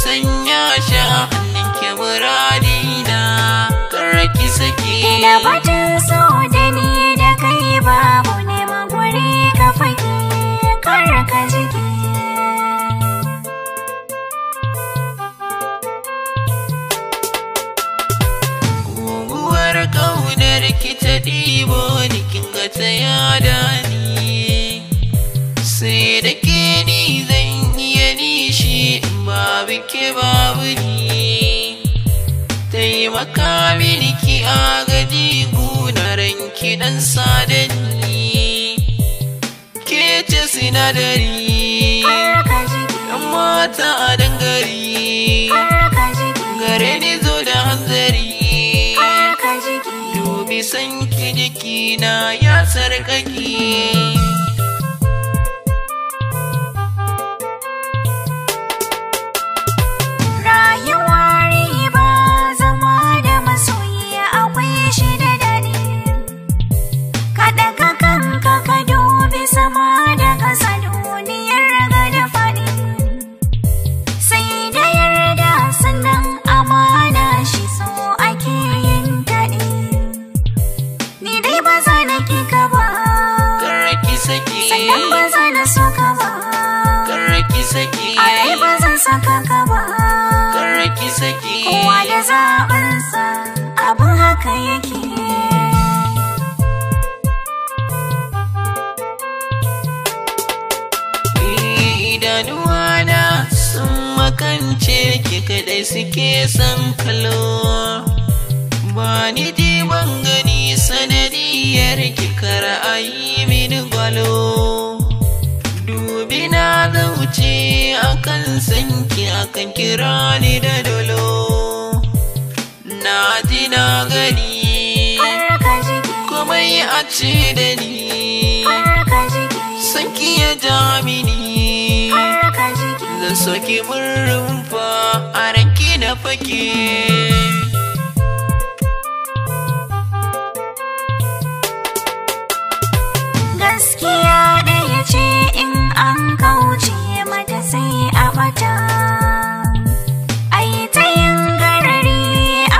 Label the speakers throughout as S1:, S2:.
S1: sanya shi a hannunki muradina, kar ki saki.
S2: Ina batun so da ni da kai babu neman guri ka fake, kar ka jige.
S1: Guguwar ƙaunar ki ta ɗibo ni kin ga ta yada ni, sai da ke ni zan iya nishi in babu ke babu ni. Taimaka mini ki agaji gunaran ki dan sadani, ke ce sinadari yan mata a dangare, gare ni zo da hanzari. Dubi san ki jikina ya sarƙaƙi.
S2: Sannan ba za na so ka ba, ai ba zan saka ka ba. Kowa da zaɓinsa abin haka yake.
S1: Idanuwana sun makance ki kadai suke son kallo, ba ni diban gani sanadiyar ki kar ayi mini gwalo. Dubi na zauce akan sanki akan kira ni da dolo, na ji na gani komai a ce da ni, sanki ya ja mini, zan soki mun rumfa a ranki na fake.
S2: Gaskiya ɗaya ce in an kauce mata sai a bata, ai ta yin garari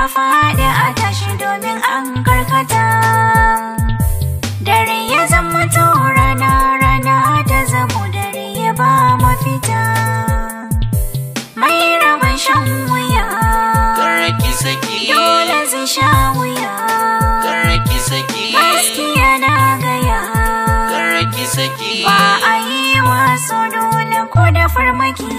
S2: a faɗi a tashi domin an karkata. Dare ya zama to rana, rana ta zamo dare ya ba mafita. Mai rabon shan wuya dole zai sha wuya, gaskiya na gaya ba a yi wasu dole ko da farmaki.